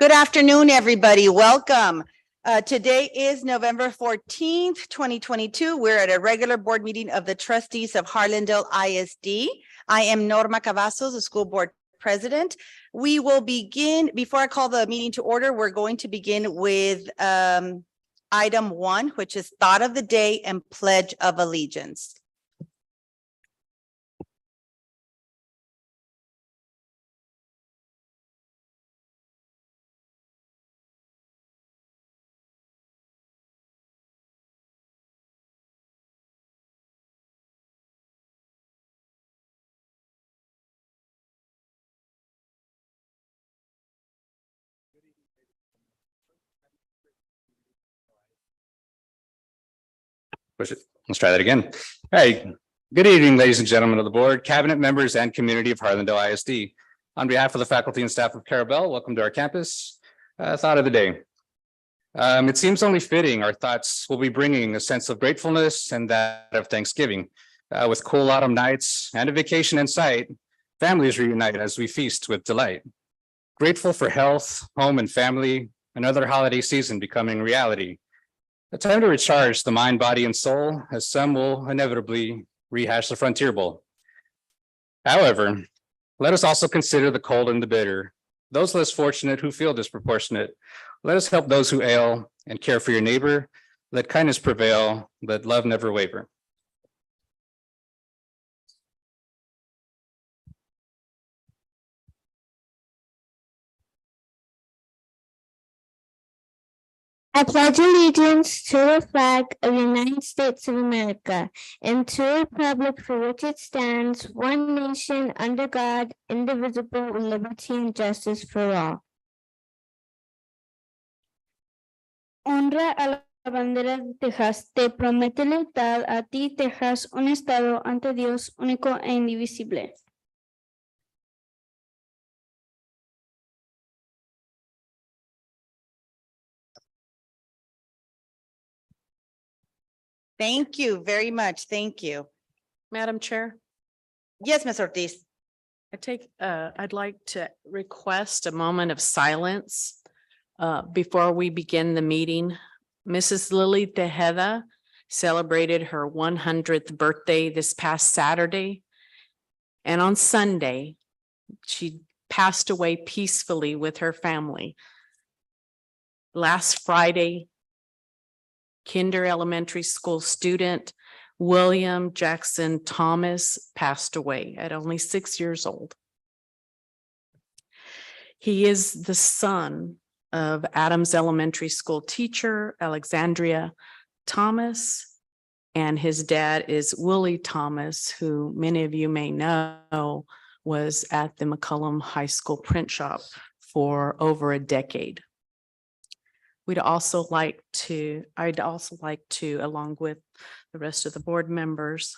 Good afternoon, everybody. Welcome. Today is November 14th, 2022. We're at a regular board meeting of the trustees of Harlandale ISD. I am Norma Cavazos, the school board president. We will begin, before I call the meeting to order, we're going to begin with item 1, which is thought of the day and pledge of allegiance. Let's try that again. Hey, good evening, ladies and gentlemen of the board, cabinet members, and community of Harlandale ISD. On behalf of the faculty and staff of Carabel, welcome to our campus. Thought of the day. It seems only fitting our thoughts will be bringing a sense of gratefulness and that of Thanksgiving. With cool autumn nights and a vacation in sight, families reunite as we feast with delight. Grateful for health, home, and family, another holiday season becoming reality. A time to recharge the mind, body, and soul, as some will inevitably rehash the Frontier Bowl. However, let us also consider the cold and the bitter, those less fortunate who feel disproportionate. Let us help those who ail and care for your neighbor. Let kindness prevail, let love never waver. I pledge allegiance to the flag of the United States of America and to the republic for which it stands, one nation under God, indivisible, with liberty and justice for all. Honra a la bandera de Texas. Te promete lealtad a ti, Texas, un estado ante Dios único e indivisible. Thank you very much. Thank you. Madam Chair, Yes, Ms. Ortiz. I'd like to request a moment of silence before we begin the meeting. Mrs. Lily Tejeda celebrated her 100th birthday this past Saturday. And on Sunday, she passed away peacefully with her family. Last Friday, Kinder Elementary School student William Jackson Thomas passed away at only 6 years old. He is the son of Adams Elementary School teacher Alexandria Thomas, and his dad is Willie Thomas, who many of you may know was at the McCollum High School print shop for over a decade. I'd also like to, along with the rest of the board members,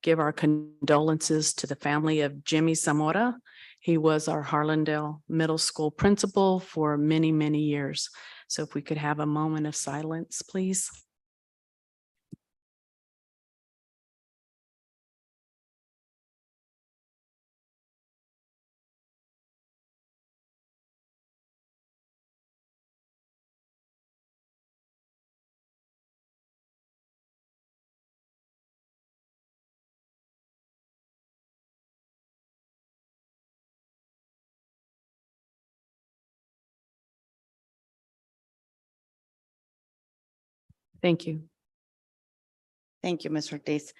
give our condolences to the family of Jimmy Zamora. He was our Harlandale Middle School principal for many, many years. So if we could have a moment of silence, please. Thank you. Thank you, Ms. Ortiz.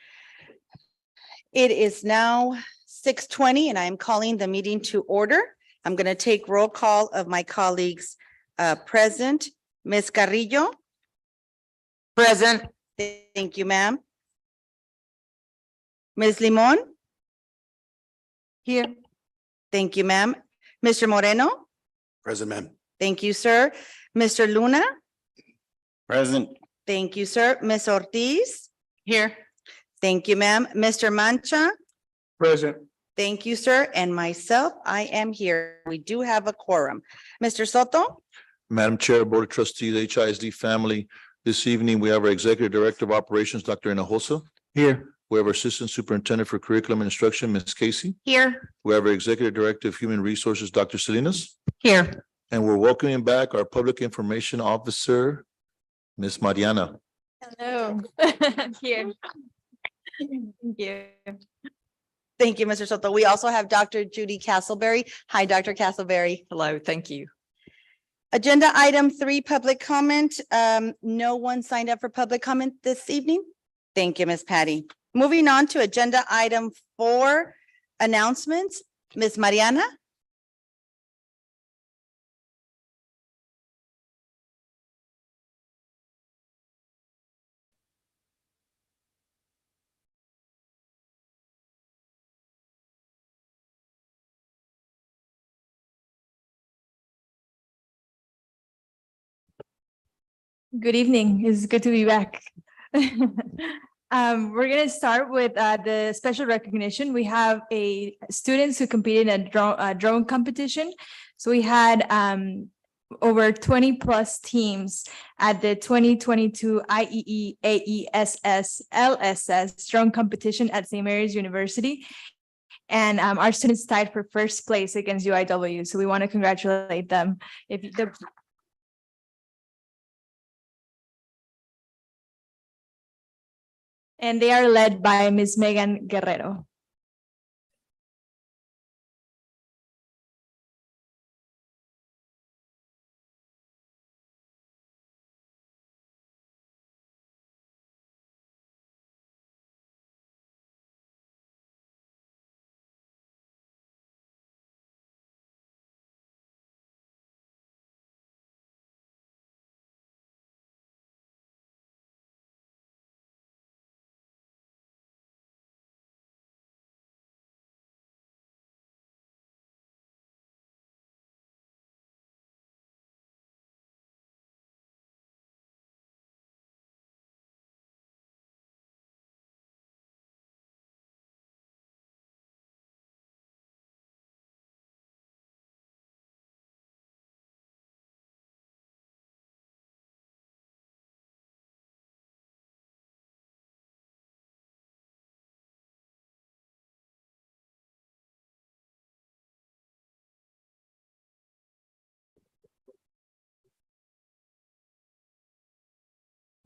It is now 6:20 and I am calling the meeting to order. I'm going to take roll call of my colleagues present. Ms. Carrillo. Present. Thank you, ma'am. Ms. Limon. Here. Thank you, ma'am. Mr. Moreno. Present, ma'am. Thank you, sir. Mr. Luna. Present. Thank you, sir. Ms. Ortiz. Here. Thank you, ma'am. Mr. Mancha. Present. Thank you, sir. And myself, I am here. We do have a quorum. Mr. Soto. Madam Chair, Board of Trustees, HISD family. This evening, we have our Executive Director of Operations, Dr. Hinojosa. Here. We have our Assistant Superintendent for Curriculum and Instruction, Ms. Casey. Here. We have our Executive Director of Human Resources, Dr. Salinas. Here. And we're welcoming back our Public Information Officer, Ms. Mariana. Hello. Here. Thank you. Thank you, Mr. Soto. We also have Dr. Judy Castleberry. Hi, Dr. Castleberry. Hello, thank you. Agenda item 3, public comment. No one signed up for public comment this evening. Thank you, Ms. Patty. Moving on to agenda item 4, announcements. Ms. Mariana. Good evening. It's good to be back. We're gonna start with the special recognition. We have students who competed in a drone competition. So we had over 20 plus teams at the 2022 IEE AESS LSS drone competition at St. Mary's University. And our students tied for first place against UIW. So we want to congratulate them. And they are led by Ms. Megan Guerrero.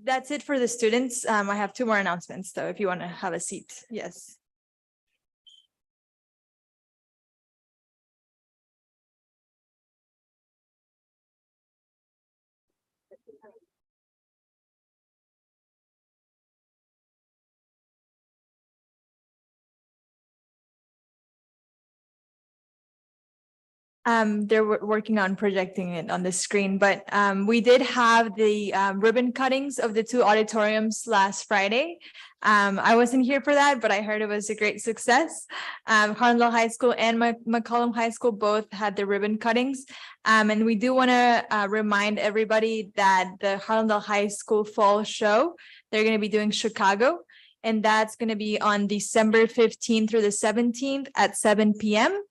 That's it for the students. I have 2 more announcements, though, if you want to have a seat. Yes. They're working on projecting it on the screen, but we did have the ribbon cuttings of the 2 auditoriums last Friday. I wasn't here for that, but I heard it was a great success. Harlandale High School and McCollum High School both had the ribbon cuttings. And we do want to remind everybody that the Harlandale High School Fall Show, they're going to be doing Chicago, and that's going to be on December 15th through the 17th at 7 p.m.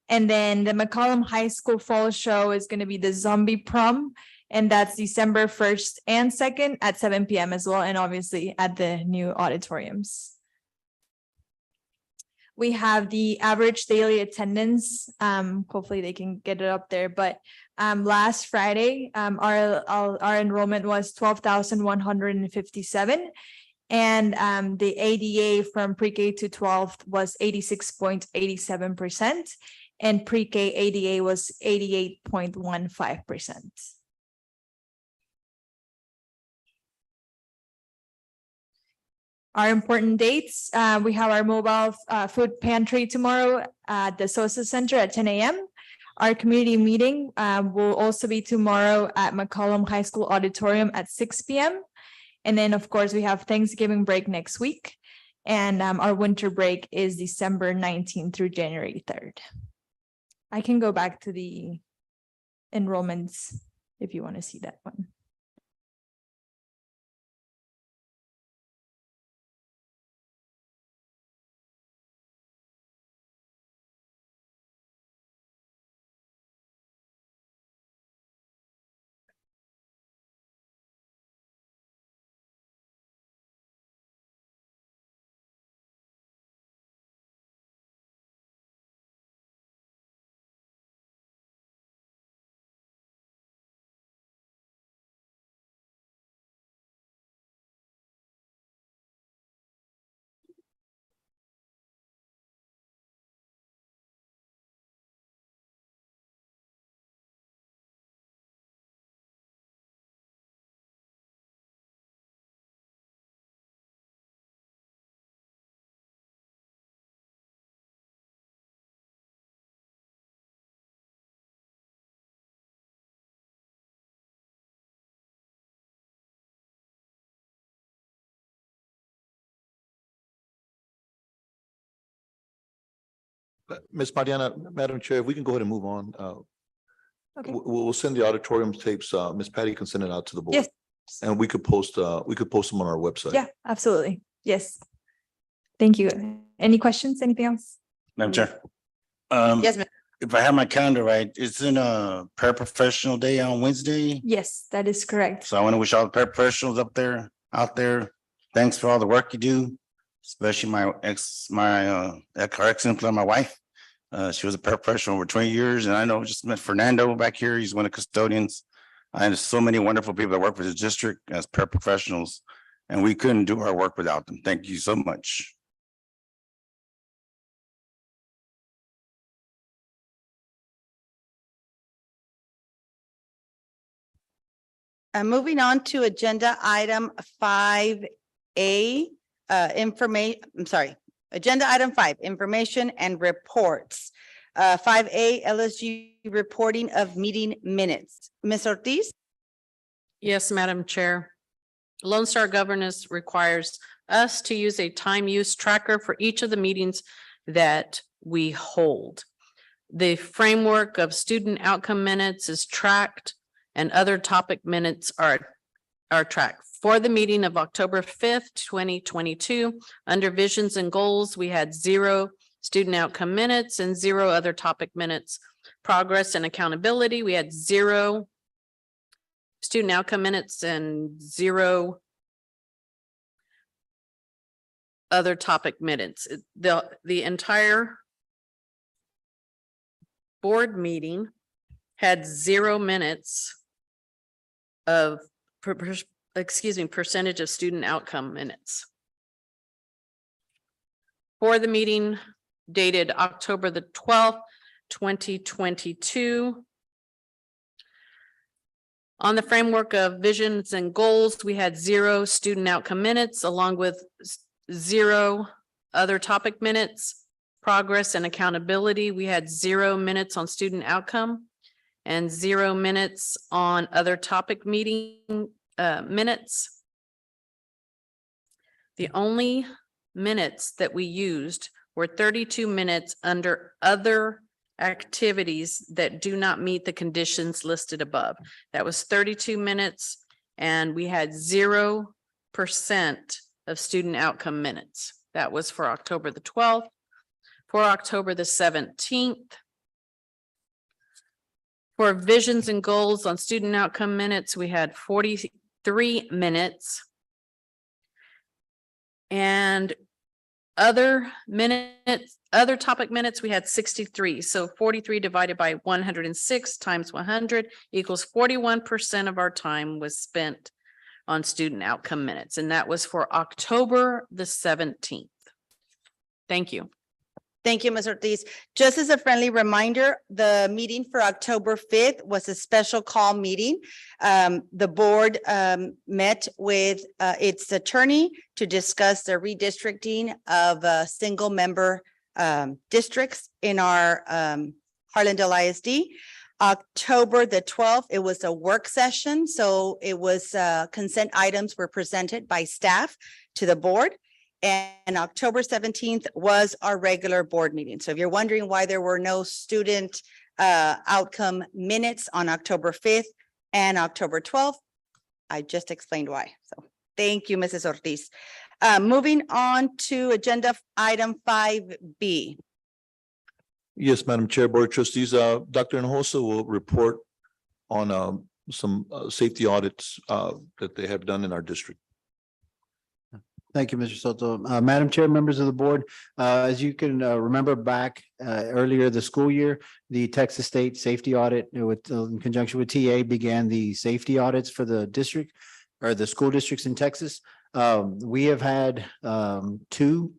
And then the McCollum High School Fall Show is going to be the Zombie Prom, and that's December 1st and 2nd at 7 p.m. as well, and obviously at the new auditoriums. We have the average daily attendance. Hopefully they can get it up there, but last Friday, our enrollment was 12,157. And the ADA from pre-K to 12th was 86.87%. And pre-K ADA was 88.15%. Our important dates, we have our mobile food pantry tomorrow at the Sosa Center at 10 a.m. Our community meeting will also be tomorrow at McCollum High School Auditorium at 6 p.m. And then, of course, we have Thanksgiving break next week. And our winter break is December 19th through January 3rd. I can go back to the enrollments if you want to see that one. Ms. Mariana, Madam Chair, if we can go ahead and move on, Okay. we'll send the auditorium tapes. Ms. Patty can send it out to the board. Yes. And we could post them on our website. Yeah, absolutely. Yes. Thank you. Any questions? Anything else? Madam Chair. Yes, ma'am. If I have my calendar right, it's in a paraprofessional day on Wednesday. Yes, that is correct. So I want to wish all the paraprofessionals out there, thanks for all the work you do, especially my ex-employer, my wife. She was a paraprofessional over 20 years, and I know just met Fernando back here. He's one of the custodians. And there's so many wonderful people that work for the district as paraprofessionals, and we couldn't do our work without them. Thank you so much. Moving on to agenda item 5A, agenda item 5, information and reports. 5A, LSG reporting of meeting minutes. Ms. Ortiz? Yes, Madam Chair. Lone Star Governance requires us to use a time use tracker for each of the meetings that we hold. The framework of student outcome minutes is tracked and other topic minutes are tracked. For the meeting of October 5th, 2022, under visions and goals, we had 0 student outcome minutes and 0 other topic minutes. Progress and accountability, we had 0 student outcome minutes and 0 other topic minutes. The entire board meeting had 0 minutes of percentage of student outcome minutes. For the meeting dated October the 12th, 2022. On the framework of visions and goals, we had 0 student outcome minutes along with 0 other topic minutes. Progress and accountability, we had 0 minutes on student outcome and 0 minutes on other topic meeting minutes. The only minutes that we used were 32 minutes under other activities that do not meet the conditions listed above. That was 32 minutes and we had 0% of student outcome minutes. That was for October the 12th. For October the 17th. For visions and goals on student outcome minutes, we had 43 minutes. And other minutes, other topic minutes, we had 63. So 43 divided by 106 times 100 equals 41% of our time was spent on student outcome minutes. And that was for October the 17th. Thank you. Thank you, Ms. Ortiz. Just as a friendly reminder, the meeting for October 5th was a special call meeting. The board met with its attorney to discuss the redistricting of single member districts in our Harlandale ISD. October the 12th, it was a work session. So it was consent items were presented by staff to the board. And October 17th was our regular board meeting. So if you're wondering why there were no student outcome minutes on October 5th and October 12th, I just explained why. So thank you, Mrs. Ortiz. Moving on to agenda item 5B. Yes, Madam Chair, Board of Trustees, Dr. Hinojosa will report on some safety audits that they have done in our district. Thank you, Mr. Soto. Madam Chair, members of the board, as you can remember back earlier this school year, the Texas State Safety Audit in conjunction with TA began the safety audits for the district or the school districts in Texas. We have had 2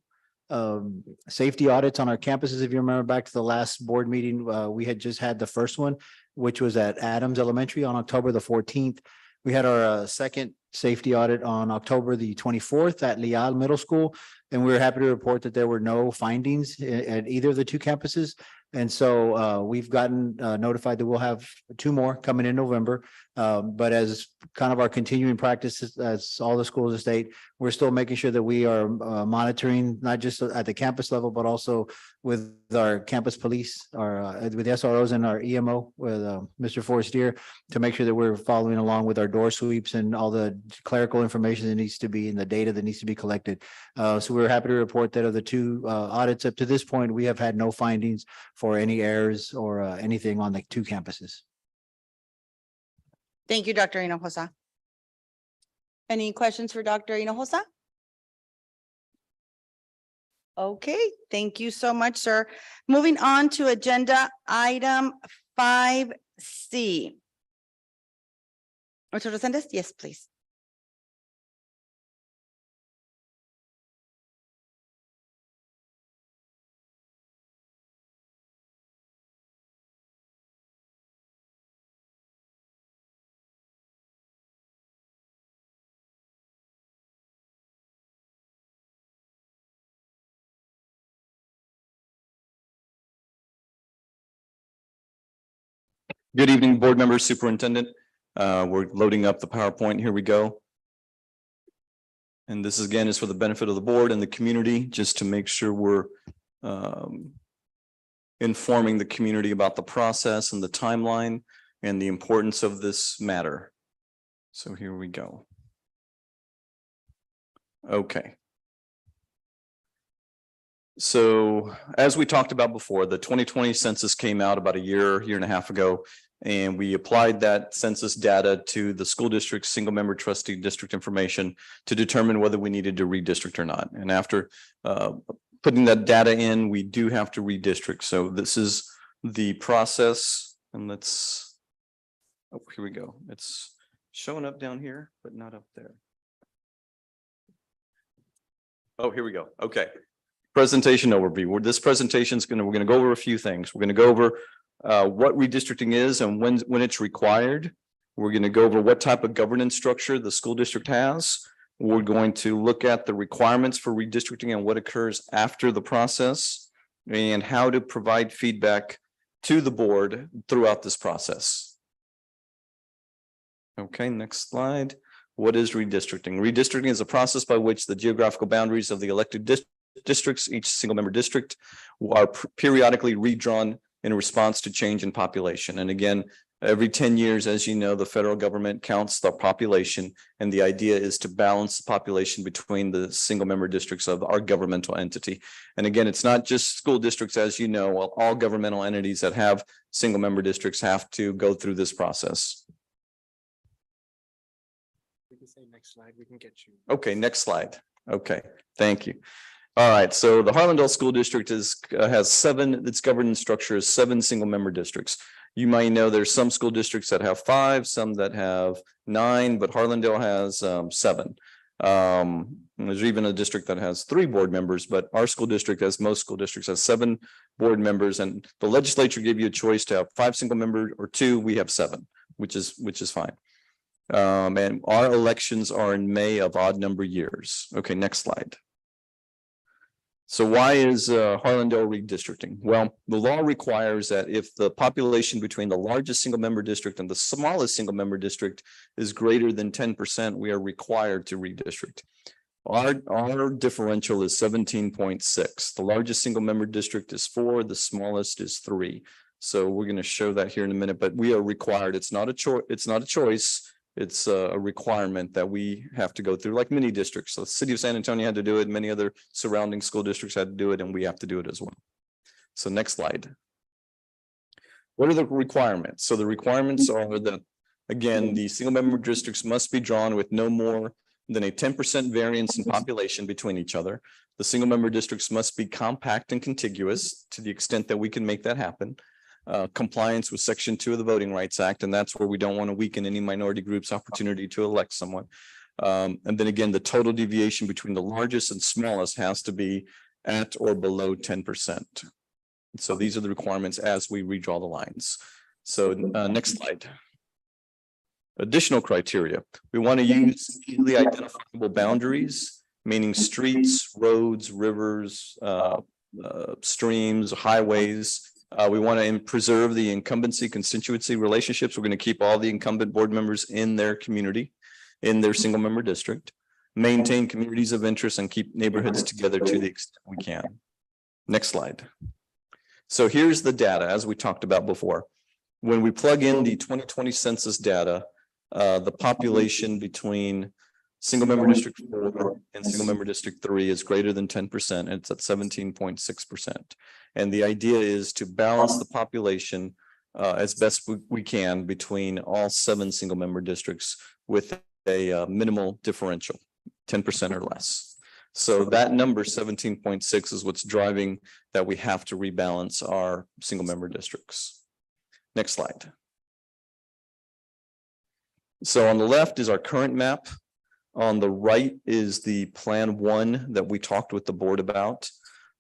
safety audits on our campuses. If you remember back to the last board meeting, we had just had the first one, which was at Adams Elementary on October the 14th. We had our second safety audit on October the 24th at Leal Middle School. And we were happy to report that there were no findings at either of the 2 campuses. And so we've gotten notified that we'll have 2 more coming in November. But as kind of our continuing practices, as all the schools of the state, we're still making sure that we are monitoring, not just at the campus level, but also with our campus police, with the SROs and our EMO with Mr. Forestier, to make sure that we're following along with our door sweeps and all the clerical information that needs to be and the data that needs to be collected. So we're happy to report that of the two audits up to this point, we have had no findings for any errors or anything on the two campuses. Thank you, Dr. Hinojosa. Any questions for Dr. Hinojosa? Okay, thank you so much, sir. Moving on to agenda item 5C. Mr. Resendez, yes, please. Good evening, board members, superintendent. We're loading up the PowerPoint. Here we go. And this again is for the benefit of the board and the community, just to make sure we're informing the community about the process and the timeline and the importance of this matter. So here we go. Okay. So as we talked about before, the 2020 census came out about a year and a half ago, and we applied that census data to the school district's single member trustee district information to determine whether we needed to redistrict or not. And after putting that data in, we do have to redistrict. So this is the process, and let's, oh, here we go. It's showing up down here, but not up there. Oh, here we go. Okay. Presentation overview. This presentation is we're going to go over a few things. We're going to go over what redistricting is and when it's required. We're going to go over what type of governance structure the school district has. We're going to look at the requirements for redistricting and what occurs after the process, and how to provide feedback to the board throughout this process. Okay, next slide. What is redistricting? Redistricting is a process by which the geographical boundaries of the elected districts, each single member district, are periodically redrawn in response to change in population. And again, every 10 years, as you know, the federal government counts the population, and the idea is to balance the population between the single member districts of our governmental entity. And again, it's not just school districts, as you know, well, all governmental entities that have single member districts have to go through this process. We can say next slide, we can get you. Okay, next slide. Okay, thank you. All right, so the Harlandale School District has seven, its governance structure is 7 single member districts. You might know there's some school districts that have 5, some that have 9, but Harlandale has 7. There's even a district that has 3 board members, but our school district, as most school districts, has 7 board members, and the legislature gave you a choice to have 5 single members or 2. We have 7, which is fine. And our elections are in May of odd number years. Okay, next slide. So why is Harlandale redistricting? Well, the law requires that if the population between the largest single member district and the smallest single member district is greater than 10%, we are required to redistrict. Our differential is 17.6. The largest single member district is 4, the smallest is 3. So we're going to show that here in a minute, but we are required. It's not a choice. It's a requirement that we have to go through, like many districts. So the city of San Antonio had to do it. Many other surrounding school districts had to do it, and we have to do it as well. So next slide. What are the requirements? So the requirements are that, again, the single member districts must be drawn with no more than a 10% variance in population between each other. The single member districts must be compact and contiguous to the extent that we can make that happen. Compliance with Section 2 of the Voting Rights Act, and that's where we don't want to weaken any minority group's opportunity to elect someone. And then again, the total deviation between the largest and smallest has to be at or below 10%. So these are the requirements as we redraw the lines. So next slide. Additional criteria. We want to use easily identifiable boundaries, meaning streets, roads, rivers, streams, highways, We want to preserve the incumbency constituency relationships. We're going to keep all the incumbent board members in their community, in their single member district, maintain communities of interest and keep neighborhoods together to the extent we can. Next slide. So here's the data as we talked about before. When we plug in the 2020 census data, the population between single member district 4 and single member district 3 is greater than 10%. It's at 17.6%. And the idea is to balance the population as best we can between all 7 single member districts with a minimal differential, 10% or less. So that number 17.6 is what's driving that we have to rebalance our single member districts. Next slide. So on the left is our current map. On the right is the Plan 1 that we talked with the board about.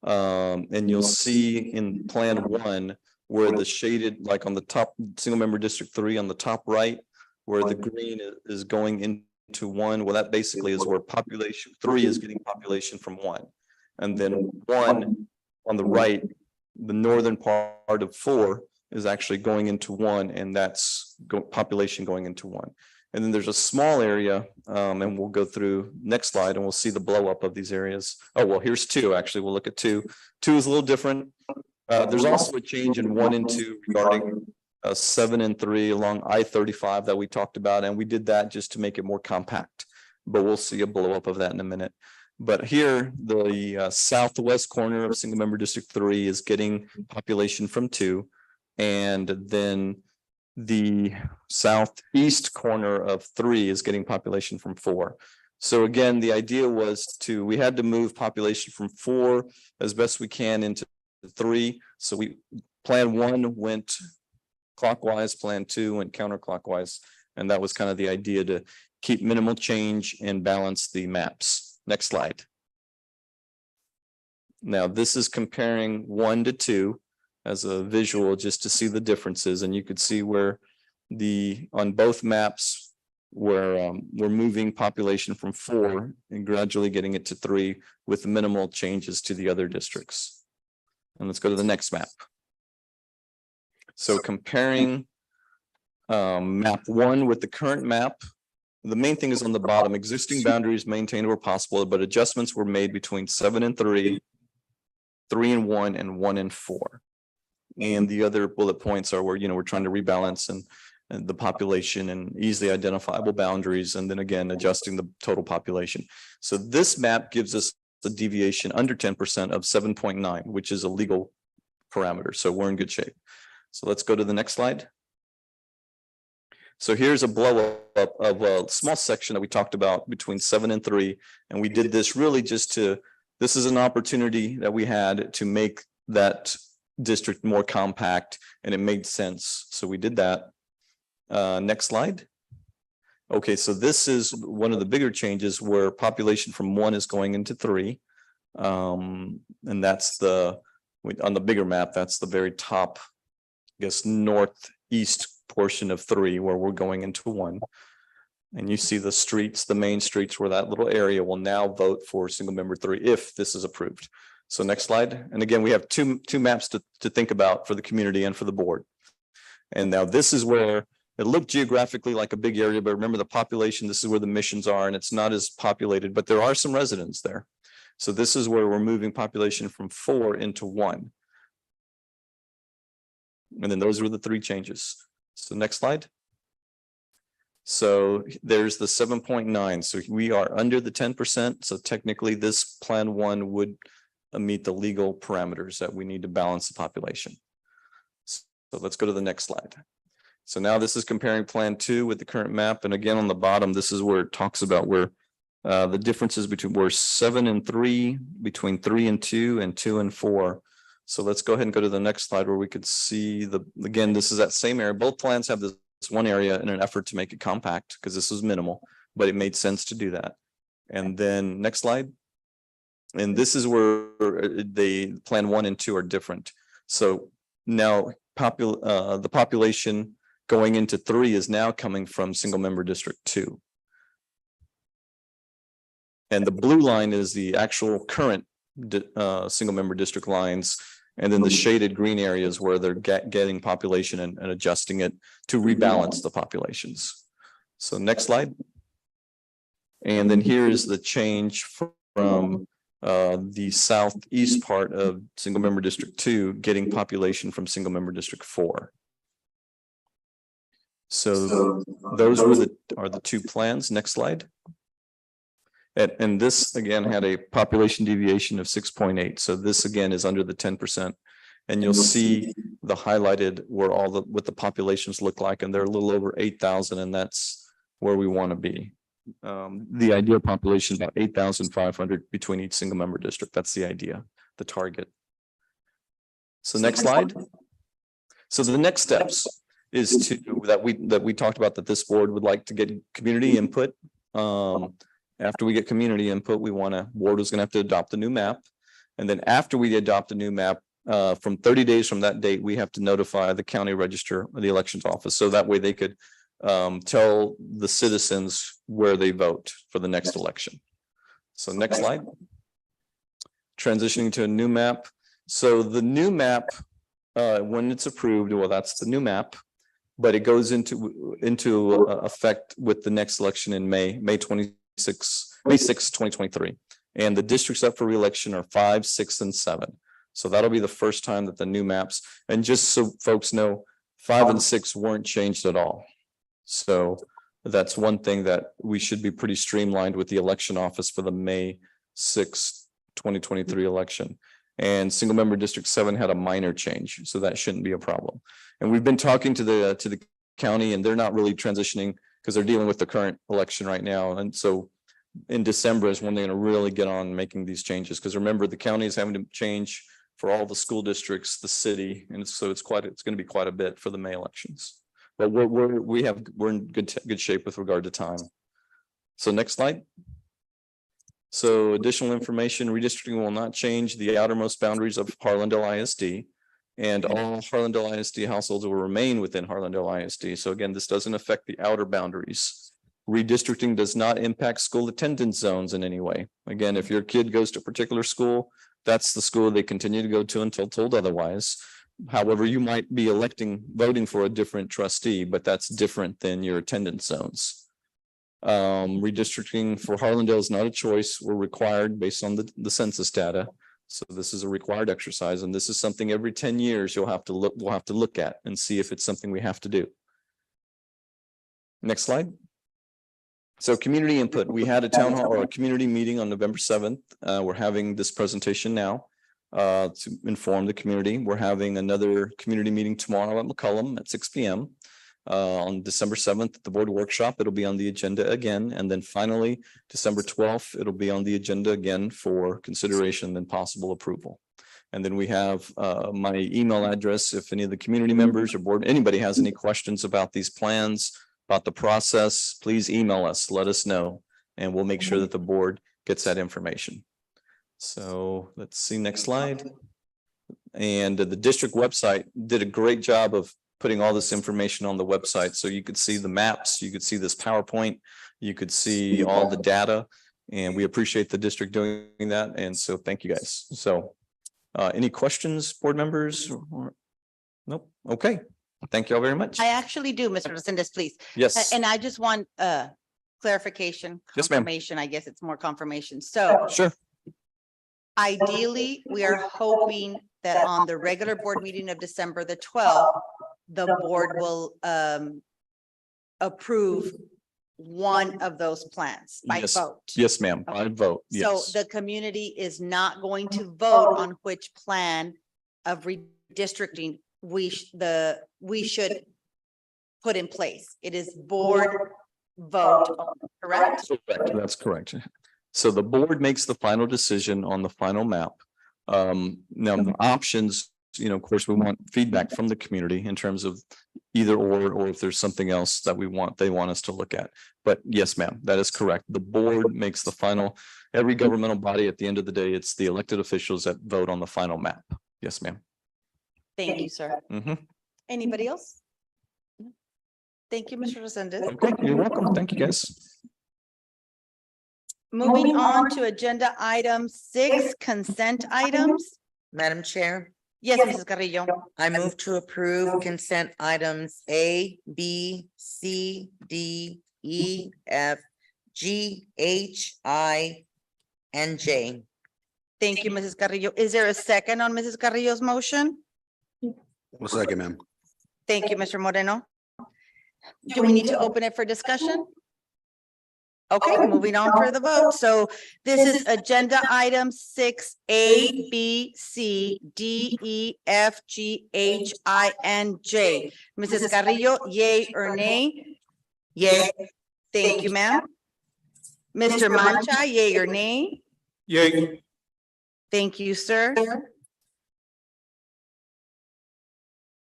And you'll see in Plan 1 where the shaded, like on the top, single member district 3 on the top right, where the green is going into 1. Well, that basically is where population 3 is getting population from 1. And then 1 on the right, the northern part of 4 is actually going into 1, and that's population going into 1. And then there's a small area, and we'll go through next slide and we'll see the blow up of these areas. Oh, well, here's 2. Actually, we'll look at 2. 2 is a little different. There's also a change in 1 and 2 regarding 7 and 3 along I-35 that we talked about. And we did that just to make it more compact, but we'll see a blow up of that in a minute. But here, the southwest corner of single member district 3 is getting population from 2. And then the southeast corner of 3 is getting population from 4. So again, the idea was we had to move population from 4 as best we can into 3. So Plan 1 went clockwise, Plan 2 went counterclockwise. And that was kind of the idea, to keep minimal change and balance the maps. Next slide. Now, this is comparing 1 to 2. As a visual, just to see the differences, and you could see where on both maps where we're moving population from 4 and gradually getting it to 3 with minimal changes to the other districts. And let's go to the next map. So comparing map 1 with the current map, the main thing is on the bottom: existing boundaries maintained where possible, but adjustments were made between 7 and 3, 3 and 1, and 1 and 4. And the other bullet points are where, we're trying to rebalance and the population and easily identifiable boundaries. And then again, adjusting the total population. So this map gives us the deviation under 10% of 7.9, which is a legal parameter. So we're in good shape. So let's go to the next slide. So here's a blow up of a small section that we talked about between 7 and 3. And we did this really just this is an opportunity that we had to make that district more compact, and it made sense. So we did that. Next slide. Okay, so this is one of the bigger changes where population from 1 is going into 3. And that's on the bigger map, that's the very top, I guess, northeast portion of 3 where we're going into 1. And you see the streets, the main streets where that little area will now vote for single member 3 if this is approved. So next slide. And again, we have two maps to think about for the community and for the board. And now this is where it looked geographically like a big area, but remember the population, this is where the missions are, and it's not as populated, but there are some residents there. So this is where we're moving population from 4 into 1. And then those were the 3 changes. So next slide. So there's the 7.9. So we are under the 10%. So technically this Plan 1 would meet the legal parameters that we need to balance the population. So let's go to the next slide. So now this is comparing Plan 2 with the current map. And again, on the bottom, this is where it talks about where the differences between 7 and 3, between 3 and 2, and 2 and 4. So let's go ahead and go to the next slide where we could see again, this is that same area. Both plans have this one area in an effort to make it compact because this was minimal, but it made sense to do that. And then next slide. And this is where the Plan 1 and 2 are different. So now the population going into 3 is now coming from single member district 2. And the blue line is the actual current single member district lines. And then the shaded green areas where they're getting population and adjusting it to rebalance the populations. So next slide. And then here's the change from the southeast part of single member District 2 getting population from single member District 4. So those are the two plans. Next slide. And this again had a population deviation of 6.8. So this again is under the 10%. And you'll see the highlighted where what the populations look like, and they're a little over 8,000, and that's where we want to be. The ideal population is about 8,500 between each single member district. That's the idea, the target. So next slide. So the next steps is that we talked about, that this board would like to get community input. After we get community input, board is going to have to adopt a new map. And then after we adopt a new map, from 30 days from that date, we have to notify the county register or the elections office. So that way they could tell the citizens where they vote for the next election. So next slide. Transitioning to a new map. So the new map, when it's approved, well, that's the new map, but it goes into effect with the next election in May 6, 2023. And the districts up for re-election are 5, 6, and 7. So that'll be the first time that the new maps, and just so folks know, 5 and 6 weren't changed at all. So that's one thing that we should be pretty streamlined with the election office for the May 6, 2023 election. And single member District 7 had a minor change, so that shouldn't be a problem. And we've been talking to the county, and they're not really transitioning because they're dealing with the current election right now. And so in December is when they're going to really get on making these changes, because remember, the county is having to change for all the school districts, the city, and so it's going to be quite a bit for the May elections. But we're in good shape with regard to time. So next slide. So additional information: redistricting will not change the outermost boundaries of Harlandale ISD, and all Harlandale ISD households will remain within Harlandale ISD. So again, this doesn't affect the outer boundaries. Redistricting does not impact school attendance zones in any way. Again, if your kid goes to a particular school, that's the school they continue to go to until told otherwise. However, you might be voting for a different trustee, but that's different than your attendance zones. Redistricting for Harlandale is not a choice. We're required based on the census data. So this is a required exercise, and this is something every 10 years we'll have to look at and see if it's something we have to do. Next slide. So community input. We had a town hall or a community meeting on November 7th. We're having this presentation now to inform the community. We're having another community meeting tomorrow at McCollum at 6 p.m. On December 7th at the board workshop. It'll be on the agenda again. And then finally, December 12th, it'll be on the agenda again for consideration and possible approval. And then we have my email address. If any of the community members or board, anybody has any questions about these plans, about the process, please email us, let us know, and we'll make sure that the board gets that information. So let's see, next slide. And the district website did a great job of putting all this information on the website. So you could see the maps, you could see this PowerPoint, you could see all the data, and we appreciate the district doing that. And so thank you guys. So any questions, board members? Nope. Okay. Thank you all very much. I actually do, Mr. Resendez, please. Yes. And I just want clarification, Yes, ma'am. confirmation. I guess it's more confirmation. So Sure. ideally, we are hoping that on the regular board meeting of December the 12th, the board will approve one of those plans by Yes. vote. Yes, ma'am. I vote. So Yes. the community is not going to vote on which plan of redistricting we should put in place. It is board vote, correct? Correct. That's correct. So the board makes the final decision on the final map. Now the options, of course, we want feedback from the community in terms of either or if there's something else that they want us to look at. But yes, ma'am, that is correct. The board makes the final, every governmental body at the end of the day, it's the elected officials that vote on the final map. Yes, ma'am. Thank you, sir. Mhm. Anybody else? Thank you, Mr. Resendez. Okay, you're welcome. Thank you, guys. Moving on to agenda item 6, consent items. Madam Chair, Yes, Mrs. Carrillo. I move to approve consent items A, B, C, D, E, F, G, H, I, and J. Thank you, Mrs. Carrillo. Is there a second on Mrs. Carrillo's motion? One second, ma'am. Thank you, Mr. Moreno. Do we need to open it for discussion? Okay, moving on for the vote. So this is agenda item 6A, B, C, D, E, F, G, H, I, and J. Mrs. Carrillo, yay or nay? Yay. Thank you, ma'am. Mr. Mancha, yay or nay? Yay. Thank you, sir.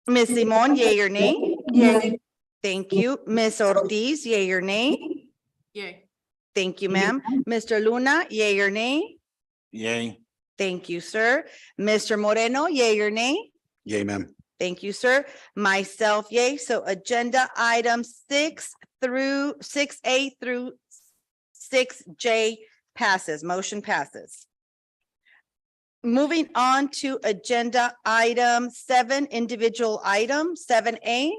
Ms. Simon, yay or nay? Yay. Thank you. Ms. Ortiz, yay or nay? Yay. Thank you, ma'am. Mr. Luna, yay or nay? Yay. Thank you, sir. Mr. Moreno, yay or nay? Yay, ma'am. Thank you, sir. Myself, yay. So agenda items 6A through 6J passes, motion passes. Moving on to agenda item 7, individual item 7A.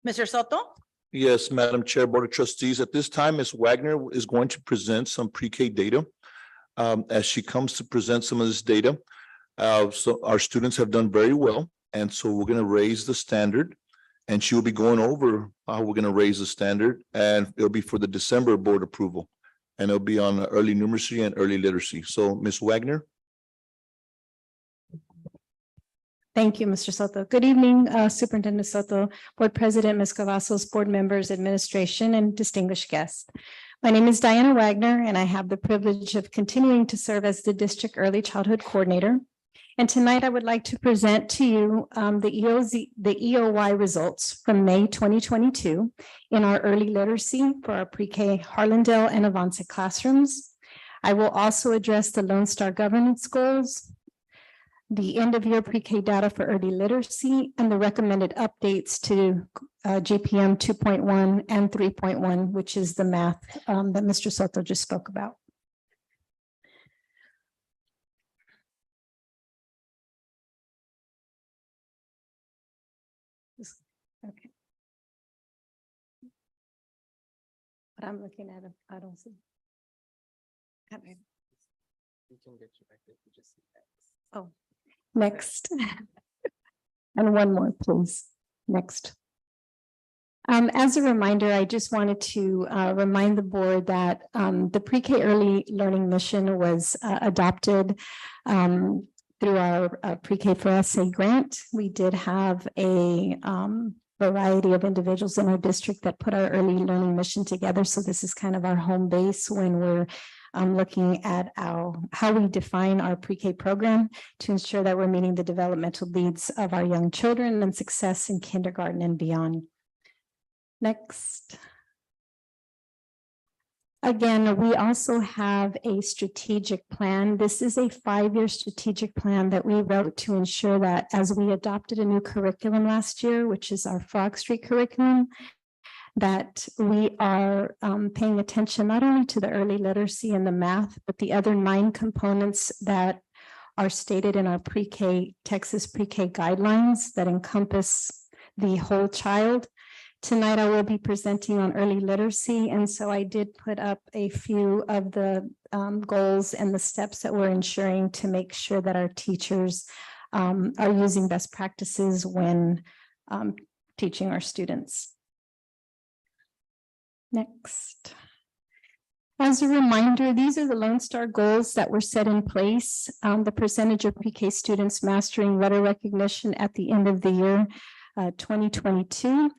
Mr. Soto? Yes, Madam Chair, Board of Trustees, at this time, Ms. Wagner is going to present some pre-K data. As she comes to present some of this data, so our students have done very well, and so we're going to raise the standard. And she will be going over how we're going to raise the standard, and it'll be for the December board approval. And it'll be on early numeracy and early literacy. So Ms. Wagner? Thank you, Mr. Soto. Good evening, Superintendent Soto, Board President, Ms. Cavazos, board members, administration, and distinguished guests. My name is Diana Wagner, and I have the privilege of continuing to serve as the District Early Childhood Coordinator. And tonight I would like to present to you the EOY results from May 2022 in our early literacy for our pre-K Harlandale and Avance classrooms. I will also address the Lone Star governance goals, the end of year pre-K data for early literacy, and the recommended updates to GPM 2.1 and 3.1, which is the math that Mr. Soto just spoke about. Okay. But I'm looking at it, I don't see. Okay. Oh, next. And one more, please. Next. As a reminder, I just wanted to remind the board that the pre-K early learning mission was adopted through our pre-K for SA grant. We did have a variety of individuals in our district that put our early learning mission together. So this is kind of our home base when we're looking at how we define our pre-K program to ensure that we're meeting the developmental needs of our young children and success in kindergarten and beyond. Next. Again, we also have a strategic plan. This is a 5-year strategic plan that we wrote to ensure that as we adopted a new curriculum last year, which is our Frog Street curriculum, that we are paying attention not only to the early literacy and the math, but the other 9 components that are stated in our pre-K, Texas pre-K guidelines that encompass the whole child. Tonight, I will be presenting on early literacy, and so I did put up a few of the goals and the steps that we're ensuring to make sure that our teachers are using best practices when teaching our students. Next. As a reminder, these are the Lone Star goals that were set in place. The percentage of pre-K students mastering letter recognition at the end of the year 2022.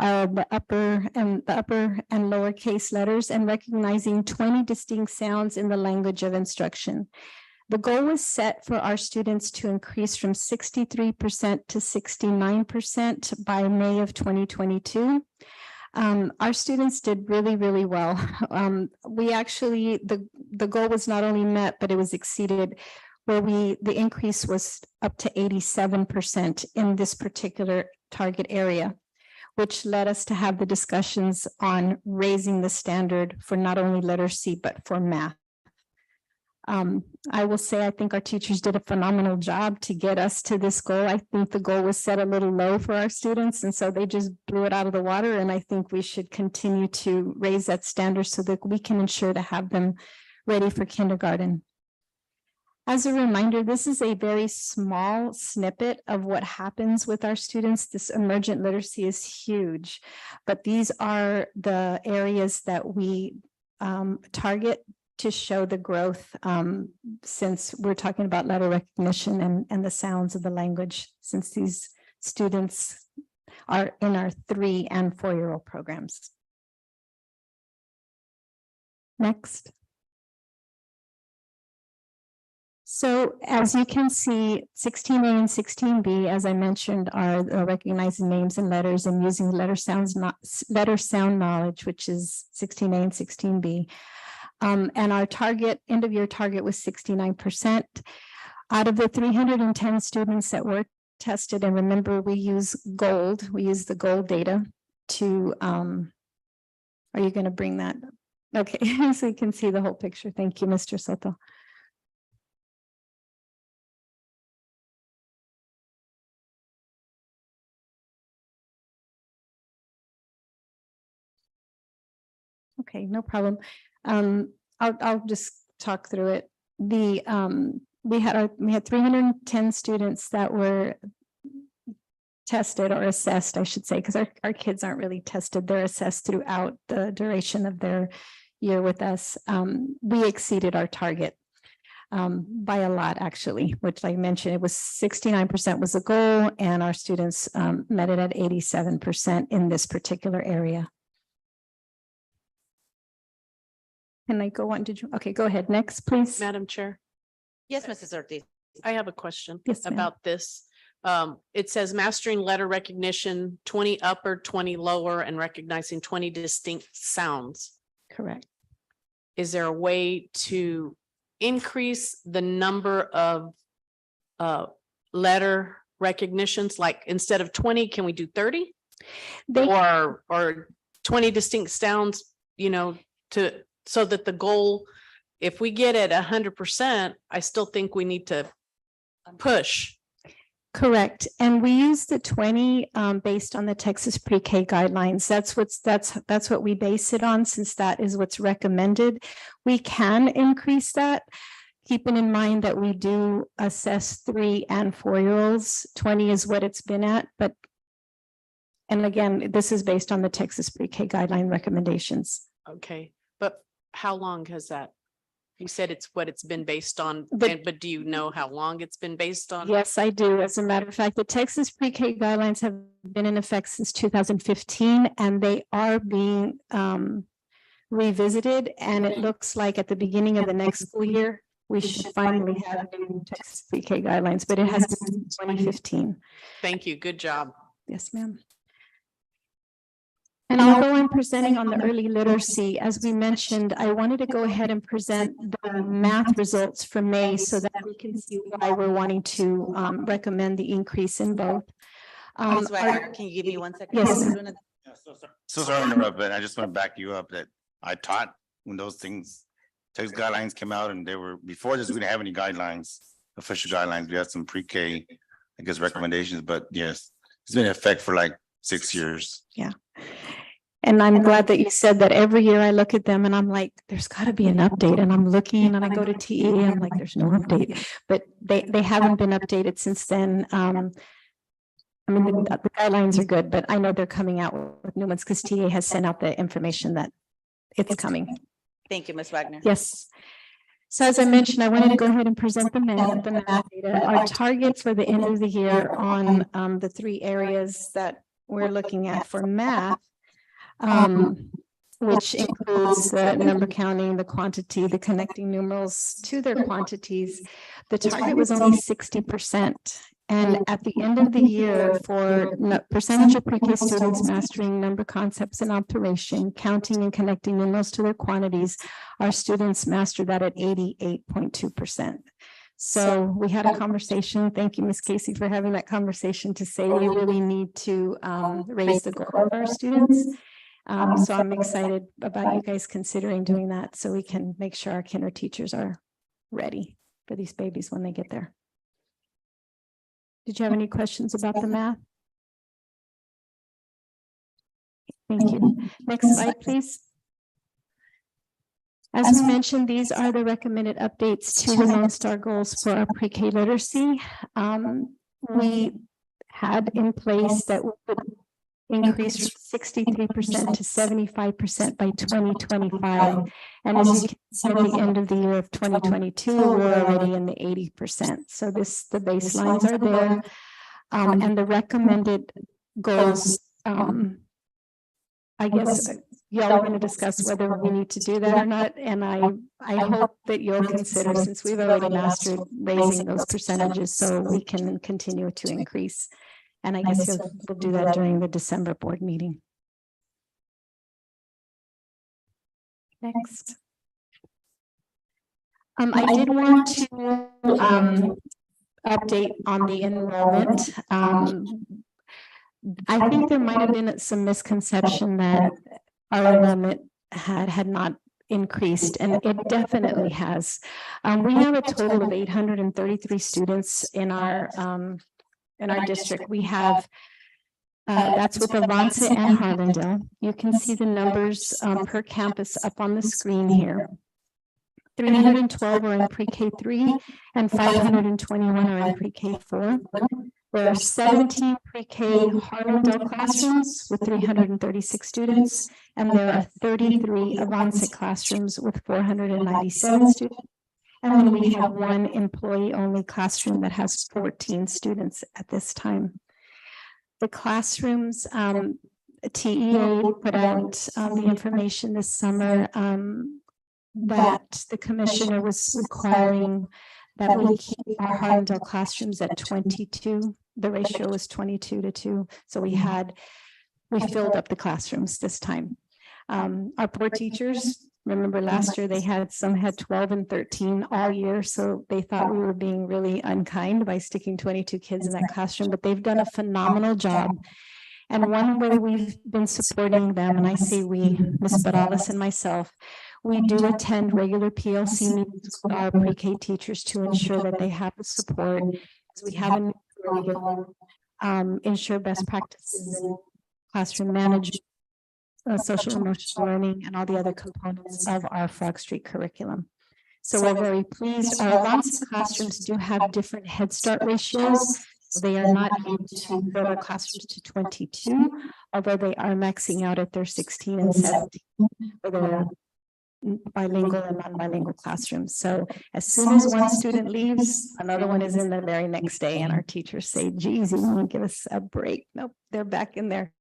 The upper and lowercase letters, and recognizing 20 distinct sounds in the language of instruction. The goal was set for our students to increase from 63% to 69% by May of 2022. Our students did really, really well. We actually, the goal was not only met, but it was exceeded, where the increase was up to 87% in this particular target area, which led us to have the discussions on raising the standard for not only literacy, but for math. I will say, I think our teachers did a phenomenal job to get us to this goal. I think the goal was set a little low for our students, and so they just blew it out of the water. And I think we should continue to raise that standard so that we can ensure to have them ready for kindergarten. As a reminder, this is a very small snippet of what happens with our students. This emergent literacy is huge, but these are the areas that we target to show the growth, since we're talking about letter recognition and the sounds of the language, since these students are in our 3 and 4-year-old programs. Next. So as you can see, 16A and 16B, as I mentioned, are recognizing names and letters and using letter sound knowledge, which is 16A and 16B. And our target, end of year target was 69%. Out of the 310 students that were tested, and remember, we use the gold data to, are you going to bring that? Okay, so you can see the whole picture. Thank you, Mr. Soto. Okay, no problem. I'll just talk through it. We had 310 students that were tested or assessed, I should say, because our kids aren't really tested. They're assessed throughout the duration of their year with us. We exceeded our target by a lot, actually, which I mentioned, it was 69% was the goal, and our students met it at 87% in this particular area. Can I go on? Okay, go ahead. Next, please. Madam Chair, Yes, Mrs. Ortiz. I have a question Yes, ma'am. about this. It says mastering letter recognition, 20 upper, 20 lower, and recognizing 20 distinct sounds. Correct. Is there a way to increase the number of letter recognitions? Like instead of 20, can we do 30? Or 20 distinct sounds, so that the goal, if we get it 100%, I still think we need to push. Correct. And we use the 20 based on the Texas Pre-K guidelines. That's what we base it on, since that is what's recommended. We can increase that, keeping in mind that we do assess 3 and 4-year-olds. 20 is what it's been at, and again, this is based on the Texas Pre-K guideline recommendations. Okay, but how long has that? You said it's what it's been based on, But- but do you know how long it's been based on? Yes, I do. As a matter of fact, the Texas Pre-K guidelines have been in effect since 2015, and they are being revisited. And it looks like at the beginning of the next school year, we should finally have new Texas Pre-K guidelines, but it has been since 2015. Thank you. Good job. Yes, ma'am. And although I'm presenting on the early literacy, as we mentioned, I wanted to go ahead and present the math results for May so that we can see why we're wanting to recommend the increase in both. Ms. Wagner, can you give me 1 second? Yes. So sorry to interrupt, but I just want to back you up that I taught when those text guidelines came out, and before this, we didn't have any guidelines, official guidelines. We had some pre-K, I guess, recommendations, but yes, it's been in effect for like 6 years. Yeah. And I'm glad that you said that. Every year I look at them and I'm like, there's got to be an update. And I'm looking and I go to TE and I'm like, there's no update. But they haven't been updated since then. I mean, the guidelines are good, but I know they're coming out with new ones because TA has sent out the information that it's coming. Thank you, Ms. Wagner. Yes. So as I mentioned, I wanted to go ahead and present the math data. Our target for the end of the year on the 3 areas that we're looking at for math, which includes the number counting, the quantity, the connecting numerals to their quantities. The target was only 60%. And at the end of the year, for percentage of pre-K students mastering number concepts and operation, counting and connecting numerals to their quantities, our students mastered that at 88.2%. So we had a conversation. Thank you, Ms. Casey, for having that conversation to say we really need to raise the goal of our students. So I'm excited about you guys considering doing that so we can make sure our kinder teachers are ready for these babies when they get there. Did you have any questions about the math? Thank you. Next slide, please. As we mentioned, these are the recommended updates to the Lone Star goals for our pre-K literacy. We had in place that we would increase from 63% to 75% by 2025. And as you can see at the end of the year of 2022, we're already in the 80%. So the baselines are there. And the recommended goals, I guess y'all are going to discuss whether we need to do that or not. And I hope that you'll consider, since we've already mastered raising those percentages so we can continue to increase. And I guess we'll do that during the December board meeting. Next. I did want to update on the enrollment. I think there might have been some misconception that our enrollment had not increased, and it definitely has. We have a total of 833 students in our district. We have that's with Avance and Harlandale. You can see the numbers per campus up on the screen here. 312 are in pre-K 3 and 521 are in pre-K 4. There are 17 pre-K Harlandale classrooms with 336 students, and there are 33 Avance classrooms with 497 students. And then we have one employee-only classroom that has 14 students at this time. The classrooms, TEA put out the information this summer that the commissioner was requiring that we keep our Harlandale classrooms at 22. The ratio was 22:2. So we filled up the classrooms this time. Our poor teachers, remember last year they had 12 and 13 all year. So they thought we were being really unkind by sticking 22 kids in that classroom, but they've done a phenomenal job. And one way we've been supporting them, and I say we, Ms. Barales and myself, we do attend regular PLC meetings with our pre-K teachers to ensure that they have the support. As we have a ensure best practices in classroom management, social emotional learning, and all the other components of our Frog Street curriculum. So we're very pleased. Our Avance classrooms do have different Head Start ratios. So they are not able to fill their classrooms to 22, although they are maxing out at their 16 and 17 for their bilingual and non-bilingual classrooms. So as soon as one student leaves, another one is in the very next day, and our teachers say, geez, you want to give us a break? Nope, they're back in there.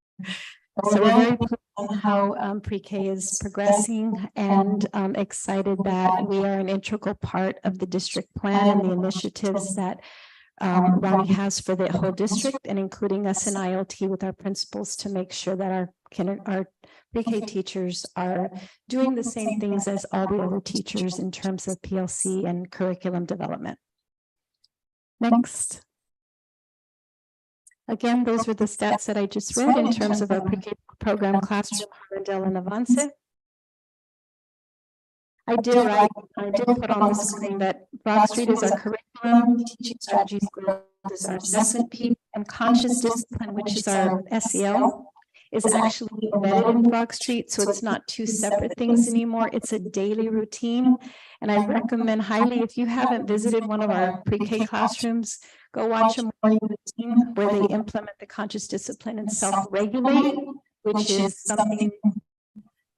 So we're very pleased on how pre-K is progressing, and excited that we are an integral part of the district plan and the initiatives that Ronnie has for the whole district, and including us in ILT with our principals to make sure that our pre-K teachers are doing the same things as all the other teachers in terms of PLC and curriculum development. Next. Again, those were the stats that I just read in terms of our pre-K program classroom, Harlandale and Avance. I did put on the screen that Frog Street is our curriculum, teaching strategies is our assessment piece, and conscious discipline, which is our SEL, is actually embedded in Frog Street. So it's not two separate things anymore. It's a daily routine. And I recommend highly, if you haven't visited one of our pre-K classrooms, go watch a morning routine where they implement the conscious discipline and self-regulate, which is something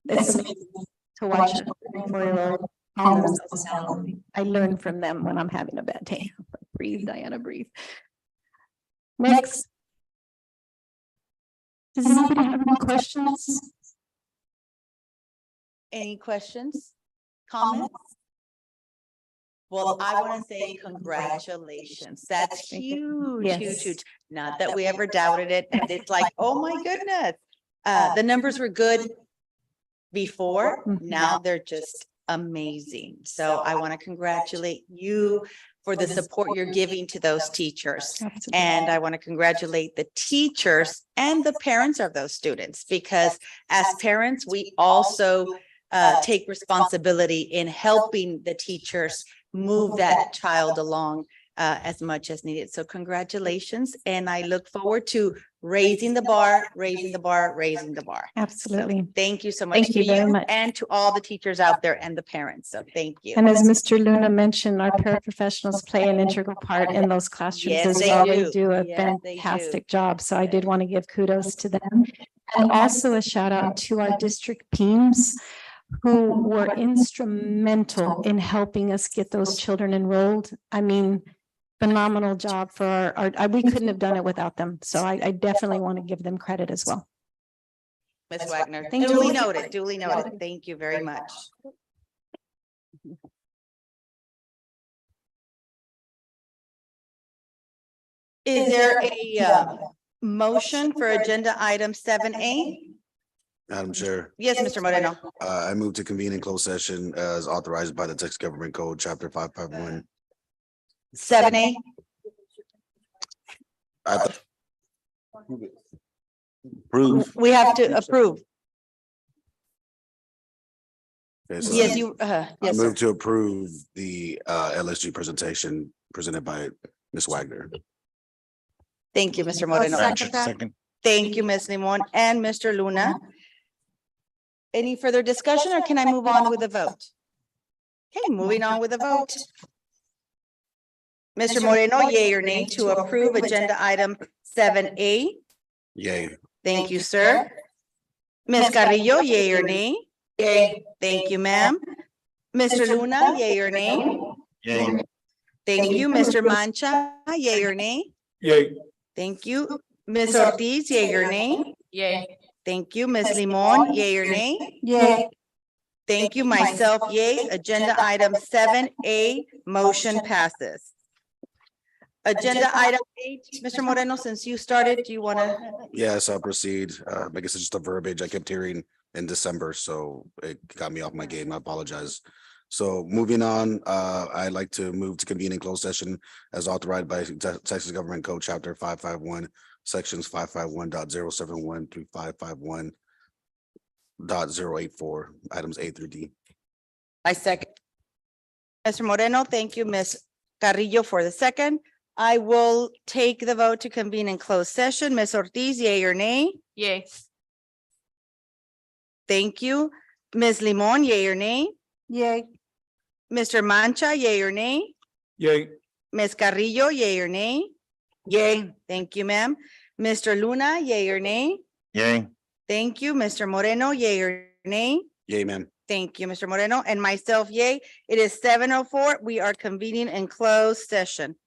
that's amazing to watch a 4-year-old calm themselves down. I learn from them when I'm having a bad day. Breathe, Diana, breathe. Next. Does anybody have any questions? Any questions, comments? Well, I want to say congratulations. That's huge, Yes. huge, huge. Not that we ever doubted it. And it's like, oh my goodness. The numbers were good before. Now they're just amazing. So I want to congratulate you for the support you're giving to those teachers. And I want to congratulate the teachers and the parents of those students, because as parents, we also take responsibility in helping the teachers move that child along as much as needed. So congratulations, and I look forward to raising the bar, raising the bar, raising the bar. Absolutely. Thank you so much. Thank you to very much. And to all the teachers out there and the parents. So thank you. And as Mr. Luna mentioned, our paraprofessionals play an integral part in those classrooms Yes, as they well. do. They do a Yes, they do. fantastic job. So I did want to give kudos to them. And also a shout out to our district teams who were instrumental in helping us get those children enrolled. I mean, phenomenal job for we couldn't have done it without them. So I definitely want to give them credit as well. Ms. Wagner, duly noted, duly noted. Thank you very much. Is there a motion for agenda item 7A? Madam Chair, Yes, Mr. Moreno. I move to convene in closed session as authorized by the Texas Government Code, Chapter 551. 7A? Approve. We have to approve. Okay, so Yes, you, I yes, sir. move to approve the LSG presentation presented by Ms. Wagner. Thank you, Mr. Moreno. Second. Thank you, Ms. Limon and Mr. Luna. Any further discussion or can I move on with the vote? Okay, moving on with the vote. Mr. Moreno, yea or nay to approve agenda item 7A? Yay. Thank you, sir. Ms. Carrillo, yea or nay? Yay. Thank you, ma'am. Mr. Luna, yea or nay? Yay. Thank you, Mr. Mancha, yea or nay? Yay. Thank you. Ms. Ortiz, yea or nay? Yay. Thank you, Ms. Limon, yea or nay? Yay. Thank you, myself, yea. Agenda item 7A, motion passes. Agenda item 8, Mr. Moreno, since you started, do you want to? Yes, I'll proceed. I guess it's just a verbiage I kept hearing in December, so it got me off my game. I apologize. So moving on, I'd like to move to convene in closed session as authorized by Texas Government Code, Chapter 551, Sections 551.071 through 551.084, items A through D. I second. Mr. Moreno, thank you, Ms. Carrillo for the second. I will take the vote to convene in closed session. Ms. Ortiz, yea or nay? Yay. Thank you. Ms. Limon, yea or nay? Yay. Mr. Mancha, yea or nay? Yay. Ms. Carrillo, yea or nay? Yay. Thank you, ma'am. Mr. Luna, yea or nay? Yay. Thank you. Mr. Moreno, yea or nay? Yay, ma'am. Thank you, Mr. Moreno, and myself, yay. It is 7:04. We are convening in closed session.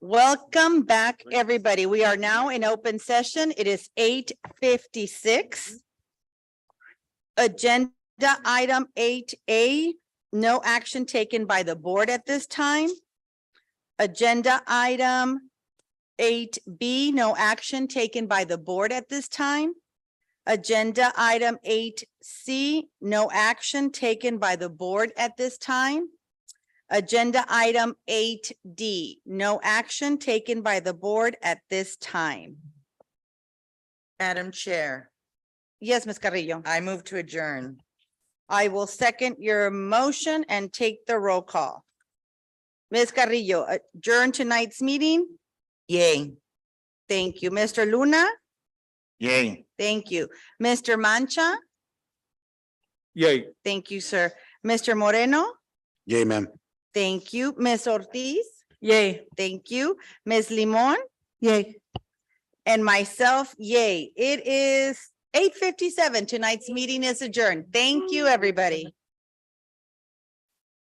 Welcome back, everybody. We are now in open session. It is 8:56. Agenda item 8A, no action taken by the board at this time. Agenda item 8B, no action taken by the board at this time. Agenda item 8C, no action taken by the board at this time. Agenda item 8D, no action taken by the board at this time. Madam Chair, Yes, Ms. Carrillo. I move to adjourn. I will second your motion and take the roll call. Ms. Carrillo, adjourn tonight's meeting. Yay. Thank you. Mr. Luna, Yay. thank you. Mr. Mancha, Yay. thank you, sir. Mr. Moreno, Yay, ma'am. thank you. Ms. Ortiz, Yay. thank you. Ms. Limon, Yay. and myself, yay. It is 8:57. Tonight's meeting is adjourned. Thank you, everybody.